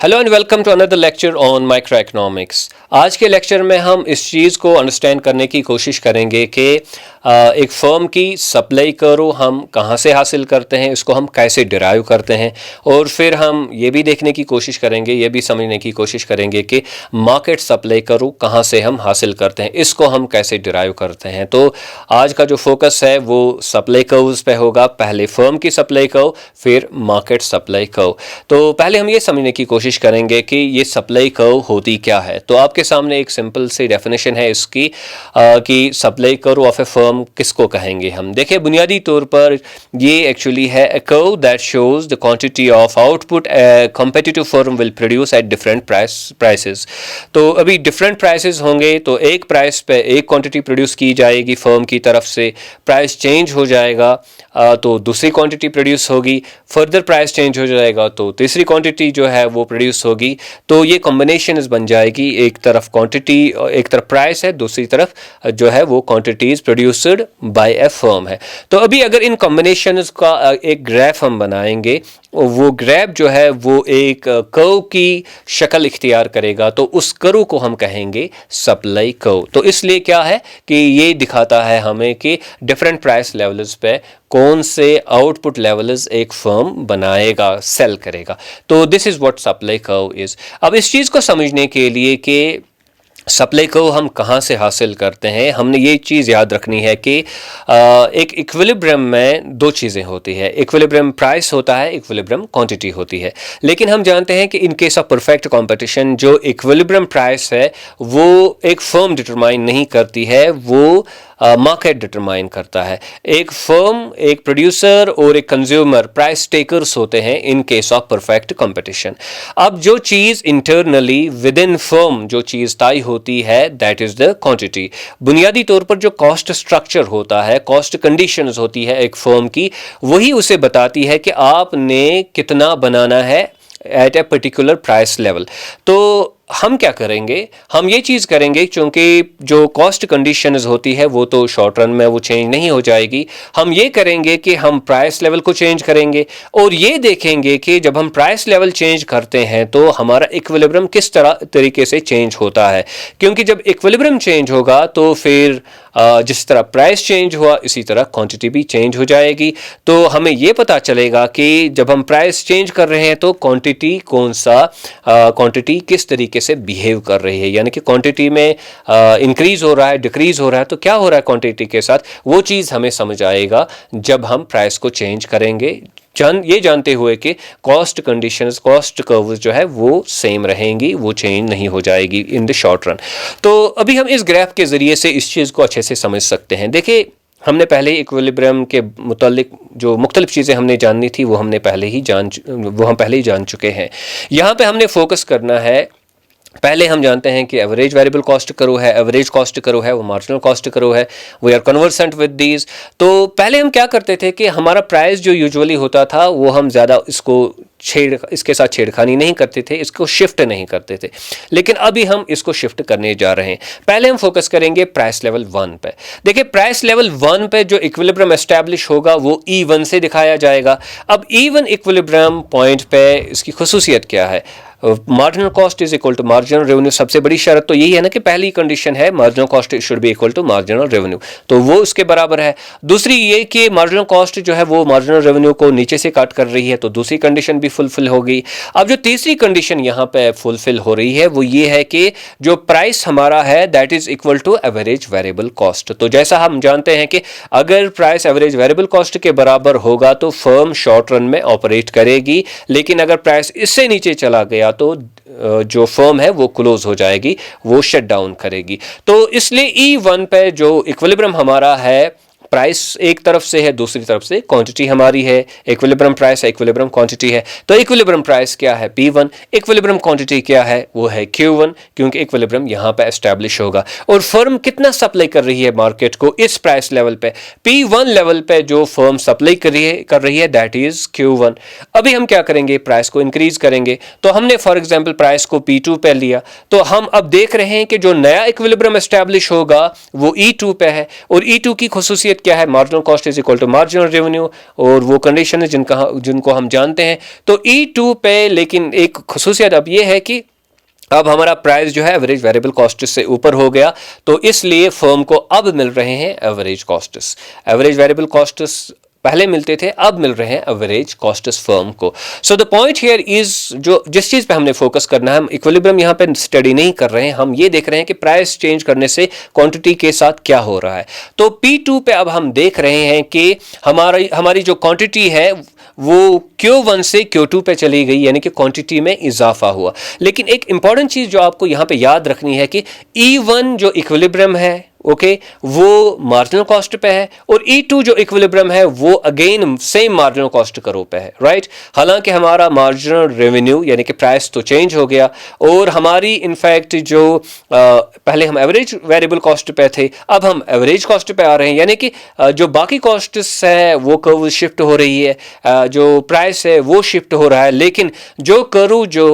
Hello and welcome to another lecture on micro economics. आज के lecture में हम इस चीज़ को अंडरस्टैंड करने की कोशिश करेंगे कि एक फर्म की सप्लाई करो हम कहाँ से हासिल करते हैं, इसको हम कैसे डिराइव करते हैं, और फिर हम ये भी देखने की कोशिश करेंगे, ये भी समझने की कोशिश करेंगे कि मार्केट सप्लाई करो कहाँ से हम हासिल करते हैं, इसको हम कैसे डिराइव करते हैं। तो आज का जो फोकस है वो सप्लाई कर्व्स पे होगा, पहले फर्म की सप्लाई कर्व फिर मार्केट सप्लाई कर्व। तो पहले हम ये समझने की कोशिश करेंगे कि ये सप्लाई कर्व होती क्या है। तो आपके सामने एक सिंपल सी डेफिनेशन है इसकी कि supply curve of A firm किसको कहेंगे हम। देखिए, बुनियादी तौर पर ये एक्चुअली है a curve that shows the quantity of output a competitive firm will produce at different prices। तो अभी डिफरेंट प्राइसेस होंगे, तो एक प्राइस पे एक क्वांटिटी प्रोड्यूस की जाएगी फर्म की तरफ से, प्राइस चेंज हो जाएगा तो दूसरी क्वांटिटी प्रोड्यूस होगी, फर्दर प्राइस चेंज हो जाएगा तो तीसरी क्वांटिटी जो है वो प्रोड्यूस होगी। तो ये कॉम्बिनेशन बन जाएगी, एक तरफ क्वांटिटी, एक तरफ प्राइस है, दूसरी तरफ जो है वो quantities produced by A firm है। तो अभी अगर इन कॉम्बिनेशंस का एक ग्राफ हम बनाएंगे, वो ग्राफ जो है वो एक कर्व की शक्ल इख्तियार करेगा, तो उस कर्व को हम कहेंगे सप्लाई कर्व। तो इसलिए क्या है कि ये दिखाता है हमें कि डिफरेंट प्राइस लेवल्स पे कौन से आउटपुट लेवल्स एक फर्म बनाएगा, सेल करेगा। तो this is what supply curve is. अब इस चीज़ को समझने के लिए कि सप्लाई को हम कहाँ से हासिल करते हैं, हमने ये चीज़ याद रखनी है कि एक इक्विलिब्रियम में दो चीज़ें होती है। इक्विलिब्रियम प्राइस होता है, इक्विलिब्रियम क्वांटिटी होती है। लेकिन हम जानते हैं कि in case of perfect competition जो इक्विलिब्रियम प्राइस है वो एक फर्म डिटरमाइन नहीं करती है, वो मार्केट डिटरमाइन करता है। एक फर्म, एक प्रोड्यूसर और एक कंज्यूमर प्राइस टेकर्स होते हैं in case of perfect competition. अब जो चीज़ इंटरनली विद इन फर्म जो चीज़ तय होती है दैट इज द क्वांटिटी। बुनियादी तौर पर जो कॉस्ट स्ट्रक्चर होता है, कॉस्ट कंडीशंस होती है एक फर्म की, वही उसे बताती है कि आपने कितना बनाना है at a particular price level. तो हम क्या करेंगे, हम ये चीज़ करेंगे, क्योंकि जो कॉस्ट कंडीशंस होती है वो तो शॉर्ट रन में वो चेंज नहीं हो जाएगी। हम ये करेंगे कि हम प्राइस लेवल को चेंज करेंगे और ये देखेंगे कि जब हम प्राइस लेवल चेंज करते हैं तो हमारा इक्विलिब्रियम किस तरीके से चेंज होता है। क्योंकि जब इक्विलिब्रियम चेंज होगा तो फिर जिस तरह प्राइस चेंज हुआ इसी तरह क्वांटिटी भी चेंज हो जाएगी। तो हमें ये पता चलेगा कि जब हम प्राइस चेंज कर रहे हैं तो क्वांटिटी क्वांटिटी किस तरीके से बिहेव कर रही है, यानी कि क्वांटिटी में इंक्रीज हो रहा है, डिक्रीज हो रहा है, तो क्या हो रहा है क्वांटिटी के साथ, वो चीज़ हमें समझ आएगा जब हम प्राइस को चेंज करेंगे, ये जानते हुए कि कॉस्ट कंडीशंस, कॉस्ट कर्व्स जो है वो सेम रहेंगी, वो चेंज नहीं हो जाएगी इन द शॉर्ट रन। तो अभी हम इस ग्राफ के ज़रिए से इस चीज़ को अच्छे से समझ सकते हैं। देखिए, हमने पहले ही इक्विलिब्रियम के मुतालिक जो मुख्तलिफ चीज़ें हमने जाननी थी वो हम पहले ही जान चुके हैं। यहाँ पे हमने फोकस करना है, पहले हम जानते हैं कि एवरेज वेरिएबल कॉस्ट कर्व है, एवरेज कॉस्ट कर्व है, वो मार्जिनल कॉस्ट कर्व है, we are conversant with these. तो पहले हम क्या करते थे कि हमारा प्राइस जो यूजुअली होता था वो हम ज़्यादा इसके साथ छेड़खानी नहीं करते थे, इसको शिफ्ट नहीं करते थे। लेकिन अभी हम इसको शिफ्ट करने जा रहे हैं। पहले हम फोकस करेंगे प्राइस लेवल 1 पे। देखिए, प्राइस लेवल 1 पे जो इक्विलिब्रियम एस्टैब्लिश होगा वो E1 से दिखाया जाएगा। अब E1 इक्विलिब्रियम पॉइंट पे इसकी खुसूसियत क्या है, marginal cost is equal to marginal revenue. सबसे बड़ी शर्त तो यही है ना कि पहली कंडीशन है marginal cost should be equal to marginal revenue, तो वो उसके बराबर है। दूसरी ये कि मार्जिनल कॉस्ट जो है वो मार्जिनल रेवेन्यू को नीचे से काट कर रही है, तो दूसरी कंडीशन भी फुलफिल होगी। अब जो तीसरी कंडीशन यहाँ पे फुलफिल हो रही है वो ये है कि जो प्राइस हमारा है that is equal to average variable cost. तो जैसा हम जानते हैं कि अगर प्राइस एवरेज वेरिएबल कॉस्ट के बराबर होगा तो फर्म शॉर्ट रन में ऑपरेट करेगी, लेकिन अगर प्राइस इससे नीचे चला गया तो जो फर्म है वो क्लोज हो जाएगी, वो शट डाउन करेगी। तो इसलिए E1 पे जो इक्विलिब्रियम हमारा है, प्राइस एक तरफ से है, दूसरी तरफ से क्वांटिटी हमारी है। इक्विलिब्रियम प्राइस है, इक्विलिब्रियम क्वांटिटी है। तो इक्विलिब्रियम प्राइस क्या है, P1, इक्विलिब्रियम क्वांटिटी क्या है, वो है Q1, क्योंकि इक्विलिब्रियम यहाँ पे एस्टैब्लिश होगा। और फर्म कितना सप्लाई कर रही है मार्केट को इस प्राइस लेवल पे, P1 लेवल पे जो फर्म सप्लाई कर रही है दैट इज Q1। अभी हम क्या करेंगे, प्राइस को इंक्रीज करेंगे। तो हमने फॉर एग्जाम्पल प्राइस को P2 पे लिया, तो हम अब देख रहे हैं कि जो नया इक्विलिब्रियम एस्टैब्लिश होगा वो E2 पे है। और E2 की खुसूसियत क्या है, marginal cost is equal to marginal revenue, और वो कंडीशन है जिनको हम जानते हैं। तो E2 पे लेकिन एक खुसूसियत अब ये है कि अब हमारा प्राइस जो है एवरेज वेरिएबल कॉस्ट से ऊपर हो गया, तो इसलिए फर्म को अब मिल रहे हैं average costs. Average variable costs पहले मिलते थे, अब मिल रहे हैं एवरेज कॉस्ट्स फर्म को। So the point here is, जो जिस चीज पे हमने फोकस करना है, हम इक्विलिब्रियम यहाँ पे स्टडी नहीं कर रहे हैं, हम ये देख रहे हैं कि प्राइस चेंज करने से क्वांटिटी के साथ क्या हो रहा है। तो P2 पे अब हम देख रहे हैं कि हमारी जो क्वांटिटी है वो Q1 से Q2 पे चली गई, यानी कि क्वांटिटी में इजाफा हुआ। लेकिन एक इंपॉर्टेंट चीज जो आपको यहाँ पे याद रखनी है कि E1 जो इक्विलिब्रियम है, ओके, वो मार्जिनल कॉस्ट पे है, और E2 जो इक्विलिब्रियम है वो अगेन सेम मार्जिनल कॉस्ट करो पे है, राइट। हालांकि हमारा मार्जिनल रेवेन्यू यानी कि प्राइस तो चेंज हो गया, और हमारी इनफैक्ट जो पहले हम एवरेज वेरिएबल कॉस्ट पे थे, अब हम एवरेज कॉस्ट पे आ रहे हैं, यानी कि जो बाकी कॉस्ट्स है वो कर्व शिफ्ट हो रही है, जो प्राइस है वो शिफ्ट हो रहा है, लेकिन जो कर्व जो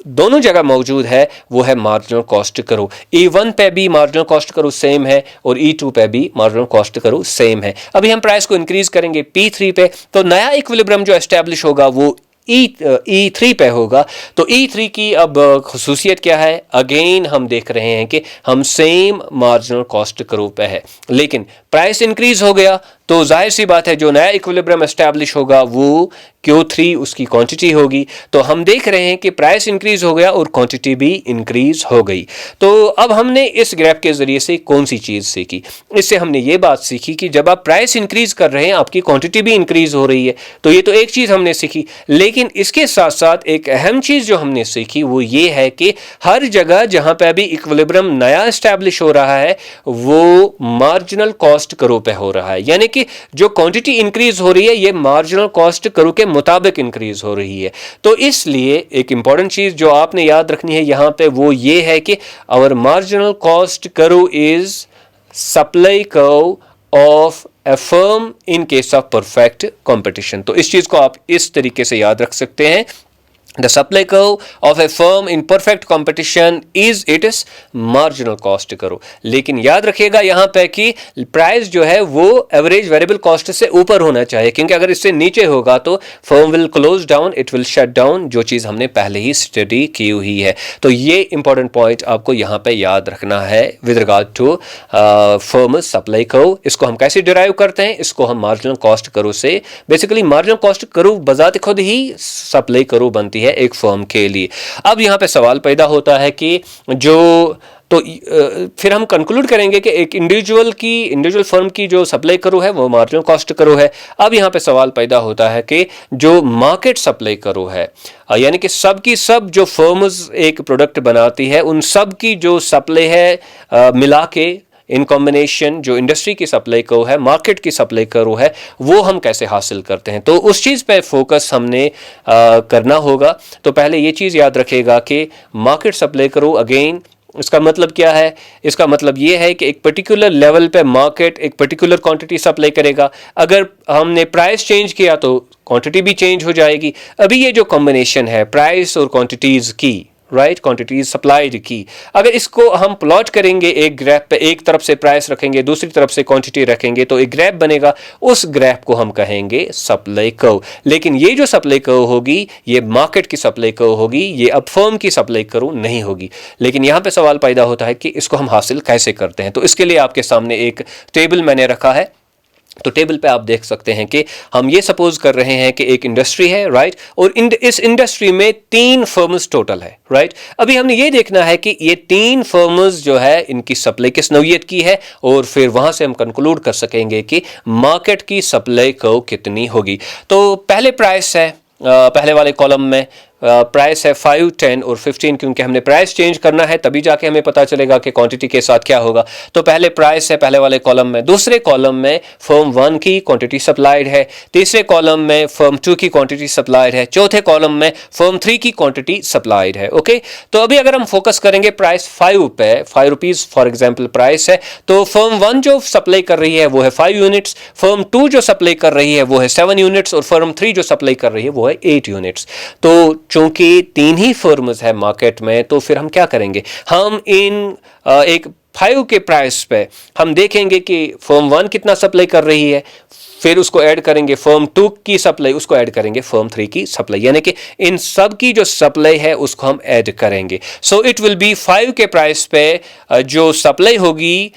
दोनों जगह मौजूद है वो है मार्जिनल कॉस्ट कर्व। E1 पे भी मार्जिनल कॉस्ट कर्व सेम है, और E2 पे भी मार्जिनल कॉस्ट कर्व सेम है। अभी हम प्राइस को इंक्रीज करेंगे P3 पे, तो नया इक्विलिब्रियम जो एस्टैब्लिश होगा वो E3 पे होगा। तो E3 की अब खुसूसियत क्या है, अगेन हम देख रहे हैं कि हम सेम मार्जिनल कॉस्ट कर्व पे है, लेकिन प्राइस इंक्रीज हो गया, तो जाहिर सी बात है जो नया इक्विलिब्रियम एस्टैब्लिश होगा वो Q3 उसकी क्वांटिटी होगी। तो हम देख रहे हैं कि प्राइस इंक्रीज हो गया और क्वांटिटी भी इंक्रीज हो गई। तो अब हमने इस ग्राफ के जरिए से कौन सी चीज सीखी, इससे हमने ये बात सीखी कि जब आप प्राइस इंक्रीज कर रहे हैं आपकी क्वांटिटी भी इंक्रीज हो रही है। तो ये तो एक चीज हमने सीखी, लेकिन इसके साथ साथ एक अहम चीज जो हमने सीखी वो ये है कि हर जगह जहां पे अभी इक्विलिब्रियम नया एस्टैब्लिश हो रहा है वो मार्जिनल कॉस्ट कर्व पे हो रहा है, यानी कि जो क्वांटिटी इंक्रीज हो रही है ये मार्जिनल कॉस्ट कर्व के मुताबिक इंक्रीज हो रही है। तो इसलिए एक इंपॉर्टेंट चीज जो आपने याद रखनी है यहां पे वो ये है कि our marginal cost curve is supply curve of a firm in case of perfect competition। तो इस चीज को आप इस तरीके से याद रख सकते हैं, The supply curve of a firm in perfect competition is its marginal cost curve। लेकिन याद रखिएगा यहाँ पे कि प्राइस जो है वो एवरेज वेरिएबल कॉस्ट से ऊपर होना चाहिए, क्योंकि अगर इससे नीचे होगा तो firm will close down, it will shut down, जो चीज़ हमने पहले ही स्टडी की हुई है। तो ये इंपॉर्टेंट पॉइंट आपको यहाँ पे याद रखना है with regard to firm supply curve. इसको हम कैसे डिराइव करते हैं, इसको हम मार्जिनल कॉस्ट कर्व से, बेसिकली मार्जिनल कॉस्ट कर्व बजाते खुद ही सप्लाई कर्व बनती है एक फर्म के लिए। अब यहां पे सवाल पैदा होता है कि फिर हम कंक्लूड करेंगे कि एक इंडिविजुअल फर्म की जो सप्लाई कर्व है वो मार्जिनल कॉस्ट कर्व है। अब यहां पे सवाल पैदा होता है कि जो मार्केट सप्लाई कर्व है, यानी कि सब जो फर्म्स एक प्रोडक्ट बनाती है उन सब की जो सप्लाई है मिला के इन कॉम्बिनेशन जो इंडस्ट्री की सप्लाई कर्व है, मार्केट की सप्लाई कर्व है, वो हम कैसे हासिल करते हैं। तो उस चीज़ पे फोकस हमने करना होगा। तो पहले ये चीज़ याद रखेगा कि मार्केट सप्लाई कर्व, अगेन इसका मतलब क्या है, इसका मतलब ये है कि एक पर्टिकुलर लेवल पे मार्केट एक पर्टिकुलर क्वांटिटी सप्लाई करेगा, अगर हमने प्राइस चेंज किया तो क्वांटिटी भी चेंज हो जाएगी। अभी ये जो कॉम्बिनेशन है प्राइस और क्वांटिटीज़ की, राइट, क्वांटिटीज सप्लाइड की, अगर इसको हम प्लॉट करेंगे एक ग्राफ पे, एक तरफ से प्राइस रखेंगे दूसरी तरफ से क्वांटिटी रखेंगे तो एक ग्राफ बनेगा, उस ग्राफ को हम कहेंगे सप्लाई कर्व। लेकिन ये जो सप्लाई कर्व होगी ये मार्केट की सप्लाई कर्व होगी, ये अब फर्म की सप्लाई कर्व नहीं होगी। लेकिन यहाँ पे सवाल पैदा होता है कि इसको हम हासिल कैसे करते हैं। तो इसके लिए आपके सामने एक टेबल मैंने रखा है। तो टेबल पे आप देख सकते हैं कि हम ये सपोज कर रहे हैं कि एक इंडस्ट्री है, राइट, और इस इंडस्ट्री में 3 फर्म्स टोटल है, राइट। अभी हमने ये देखना है कि ये 3 फर्म्स जो है इनकी सप्लाई किस नौइयत की है, और फिर वहां से हम कंक्लूड कर सकेंगे कि मार्केट की सप्लाई कर्व कितनी होगी। तो पहले प्राइस है, पहले वाले कॉलम में प्राइस है 5, 10 और 15, क्योंकि हमने प्राइस चेंज करना है तभी जाके हमें पता चलेगा कि क्वांटिटी के साथ क्या होगा। तो पहले प्राइस है पहले वाले कॉलम में, दूसरे कॉलम में फर्म 1 की क्वांटिटी सप्लाइड है, तीसरे कॉलम में फर्म 2 की क्वांटिटी सप्लाइड है, चौथे कॉलम में फर्म 3 की क्वांटिटी सप्लाइड है। ओके, तो अभी अगर हम फोकस करेंगे प्राइस 5 पे, 5 रुपीज फॉर एग्जाम्पल प्राइस है, तो फर्म 1 जो सप्लाई कर रही है वो है 5 यूनिट्स, फर्म 2 जो सप्लाई कर रही है वो है 7 यूनिट्स, और फर्म 3 जो सप्लाई कर रही है वो है 8 यूनिट्स। तो चूंकि 3 ही फर्म्स है मार्केट में, तो फिर हम क्या करेंगे, हम इन एक 5 के प्राइस पे हम देखेंगे कि फर्म 1 कितना सप्लाई कर रही है, फिर उसको ऐड करेंगे फर्म 2 की सप्लाई, उसको ऐड करेंगे फर्म 3 की सप्लाई, यानी कि इन सब की जो सप्लाई है उसको हम ऐड करेंगे। सो इट विल बी 5 के प्राइस पे जो सप्लाई होगी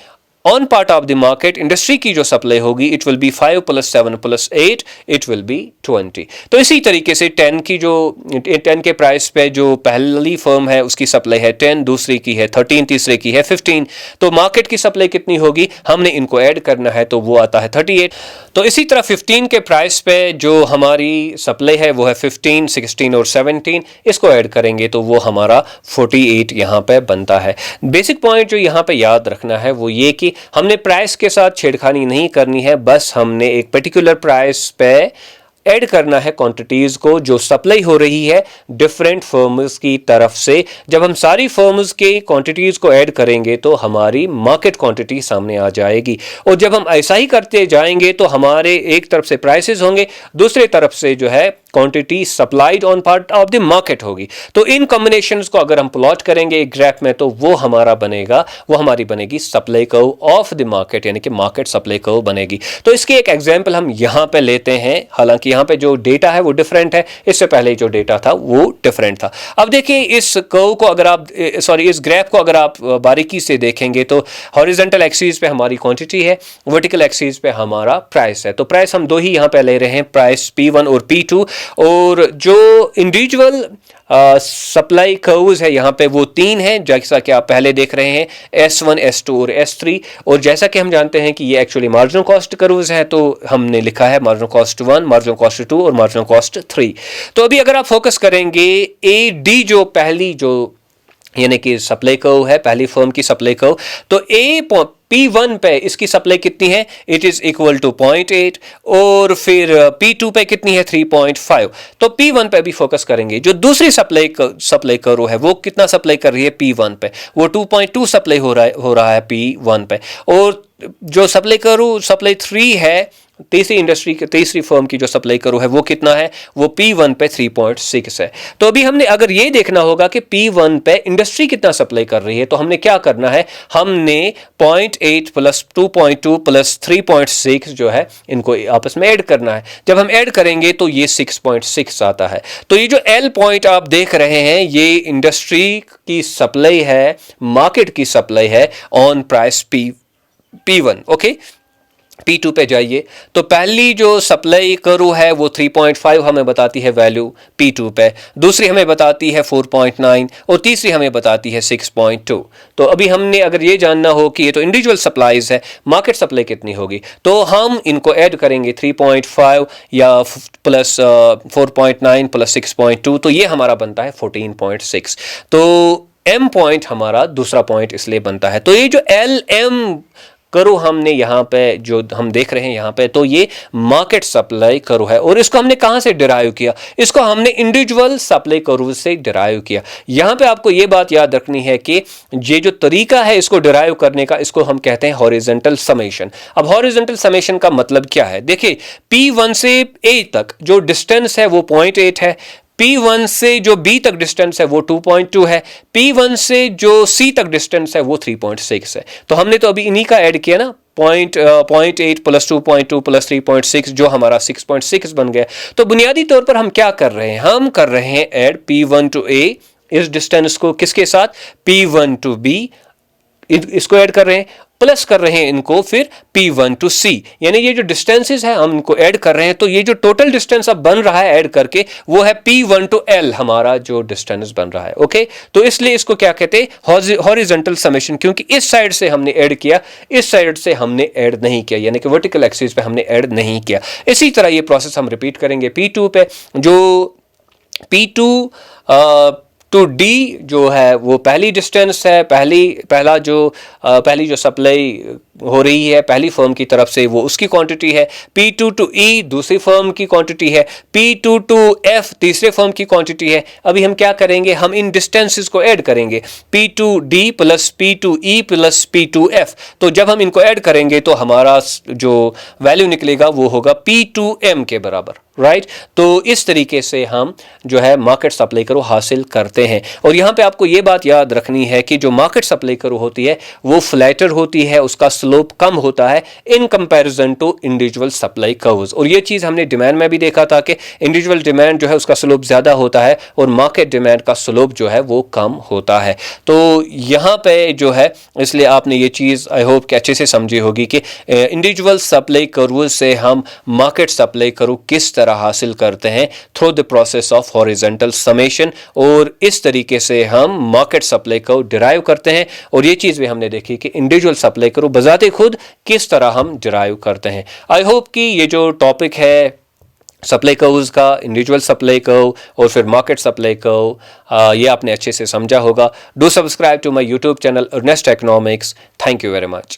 on part of the market, industry की जो सप्लाई होगी, it will be 5 + 7 + 8, it will be 20। तो इसी तरीके से 10 की जो 10 के प्राइस पे जो पहली फर्म है उसकी सप्लाई है 10, दूसरी की है 13, तीसरे की है 15, तो मार्केट की सप्लाई कितनी होगी, हमने इनको ऐड करना है तो वो आता है 38। तो इसी तरह 15 के प्राइस पे जो हमारी सप्लाई है वो है 15, 16 और 17, इसको ऐड करेंगे तो वो हमारा 48 यहाँ पे बनता है। बेसिक पॉइंट जो यहाँ पे याद रखना है वो ये कि हमने प्राइस के साथ छेड़खानी नहीं करनी है, बस हमने एक पर्टिकुलर प्राइस पे ऐड करना है क्वांटिटीज को जो सप्लाई हो रही है डिफरेंट फर्म्स की तरफ से। जब हम सारी फर्म्स के क्वांटिटीज को ऐड करेंगे तो हमारी मार्केट क्वांटिटी सामने आ जाएगी, और जब हम ऐसा ही करते जाएंगे तो हमारे एक तरफ से प्राइसेस होंगे, दूसरी तरफ से जो है quantity supplied on part of the market होगी। तो इन कॉम्बिनेशंस को अगर हम प्लॉट करेंगे एक ग्राफ में तो वो हमारा बनेगा, वो हमारी बनेगी supply curve of the market, यानी कि मार्केट सप्लाई कर्व बनेगी। तो इसकी एक एग्जांपल हम यहां पे लेते हैं, हालांकि यहां पे जो डेटा है वो डिफरेंट है, इससे पहले जो डेटा था वो डिफरेंट था। अब देखिए इस कर्व को अगर आप इस ग्राफ को अगर आप बारीकी से देखेंगे तो हॉरिजॉन्टल एक्सिस पे हमारी क्वांटिटी है, वर्टिकल एक्सिस पे हमारा प्राइस है। तो प्राइस हम दो ही यहां पे ले रहे हैं, प्राइस P1 और P2, और जो इंडिविजुअल सप्लाई कर्व्स है यहाँ पे वो 3 हैं, जैसा कि आप पहले देख रहे हैं S1, S2 और S3। और जैसा कि हम जानते हैं कि ये एक्चुअली मार्जिनल कॉस्ट कर्व्स हैं, तो हमने लिखा है मार्जिनल कॉस्ट 1, मार्जिनल कॉस्ट 2 और मार्जिनल कॉस्ट 3। तो अभी अगर आप फोकस करेंगे AD जो पहली जो यानी कि सप्लाई कर्व है, पहली फर्म की सप्लाई कर्व, तो P1 पे इसकी सप्लाई कितनी है, इट इज इक्वल टू 0.8, और फिर P2 पे कितनी है 3.5। तो P1 पे भी फोकस करेंगे, जो दूसरी सप्लाई कर्व है वो कितना सप्लाई कर रही है P1 पे, वो 2.2 सप्लाई हो रहा है P1 पे, और जो सप्लाई 3 है तीसरी फर्म की जो सप्लाई करो है वो कितना है, वो P1 पे 3.6 है। तो अभी हमने अगर ये देखना होगा कि P1 पे इंडस्ट्री कितना सप्लाई कर रही है, तो हमने क्या करना है, हमने 0.8 + 2.2 + 3.6 जो है इनको आपस में ऐड करना है। जब हम ऐड करेंगे तो ये 6.6 आता है। तो ये जो L पॉइंट आप देख रहे हैं ये इंडस्ट्री की सप्लाई है, मार्केट की सप्लाई है on price P1। Okay, P2 पे जाइए तो पहली जो सप्लाई कर्व है वो 3.5 हमें बताती है वैल्यू P2 पे, दूसरी हमें बताती है 4.9 और तीसरी हमें बताती है 6.2। तो अभी हमने अगर ये जानना हो कि ये तो इंडिविजुअल सप्लाईज है, मार्केट सप्लाई कितनी होगी, तो हम इनको ऐड करेंगे 3.5 या प्लस 4.9 + 6.2, तो ये हमारा बनता है 14.6। तो M पॉइंट हमारा दूसरा पॉइंट इसलिए बनता है। तो ये जो LM करो हमने यहाँ पे जो हम देख रहे हैं यहाँ पे, तो ये मार्केट सप्लाई करो है, और इसको हमने कहाँ से डिराइव किया, इसको हमने इंडिविजुअल सप्लाई करो से डिराइव किया। यहाँ पे आपको ये बात याद रखनी है कि ये जो तरीका है इसको डिराइव करने का, इसको हम कहते हैं हॉरिजॉन्टल समेशन। अब हॉरिजॉन्टल समेशन का मतलब क्या है, देखिए P1 से A तक जो डिस्टेंस है वो 0.8 है, P1 से जो B तक डिस्टेंस है वो 2.2 है, P1 से जो C तक डिस्टेंस है वो 3.6 है। तो हमने तो अभी इन्हीं का ऐड किया ना, 0.8 + 2.2 + 3.6 जो हमारा 6.6 बन गया। तो बुनियादी तौर पर हम क्या कर रहे हैं, हम कर रहे हैं ऐड P1 to A, इस डिस्टेंस को किसके साथ, P1 to B, इसको ऐड कर रहे हैं, प्लस कर रहे हैं इनको फिर P1 to C, यानी ये जो डिस्टेंसेस है हम इनको ऐड कर रहे हैं। तो ये जो टोटल डिस्टेंस अब बन रहा है ऐड करके वो है P1 to L, हमारा जो डिस्टेंस बन रहा है। ओके, तो इसलिए इसको क्या कहते हैं, हॉरिजॉन्टल समेशन, क्योंकि इस साइड से हमने ऐड किया, इस साइड से हमने ऐड नहीं किया, यानी कि वर्टिकल एक्सिस पे हमने ऐड नहीं किया। इसी तरह ये प्रोसेस हम रिपीट करेंगे P2 पे, जो P2 टू D जो है वो पहली डिस्टेंस है, पहली जो सप्लाई हो रही है पहली फर्म की तरफ से, वो उसकी क्वांटिटी है। P2 to E दूसरी फर्म की क्वांटिटी है। P2 to F तीसरे फर्म की क्वांटिटी है। अभी हम क्या करेंगे, हम इन डिस्टेंसेस को ऐड करेंगे, P2D plus P2E plus P2F। तो जब हम इनको ऐड करेंगे तो हमारा जो वैल्यू निकलेगा वो होगा P2M के बराबर, राइट। तो इस तरीके से हम जो है मार्केट सप्लाई करो हासिल करते हैं। और यहाँ पे आपको ये बात याद रखनी है कि जो मार्केट सप्लाई करो होती है वो फ्लैटर होती है, उसका स्लोप कम होता है in comparison to individual supply curves. और ये चीज़ हमने डिमांड में भी देखा था कि इंडिविजुअल डिमांड जो है उसका स्लोप ज़्यादा होता है और मार्केट डिमांड का स्लोप जो है वो कम होता है। तो यहाँ पे जो है इसलिए आपने ये चीज़ आई होप कि अच्छे से समझी होगी कि इंडिविजुअल सप्लाई कर्व से हम मार्केट सप्लाई कर्व किस तरह हासिल करते हैं through the process of horizontal summation, और इस तरीके से हम मार्केट सप्लाई कर्व डिराइव करते हैं। और ये चीज़ भी हमने देखी कि इंडिविजुअल सप्लाई कर्व बजाते खुद किस तरह हम डिराइव करते हैं। आई होप कि ये जो टॉपिक है सप्लाई कर्व्स का, इंडिविजुअल सप्लाई कर्व और फिर मार्केट सप्लाई कर्व, ये आपने अच्छे से समझा होगा। Do subscribe to my YouTube channel Earnest Economics. Thank you very much.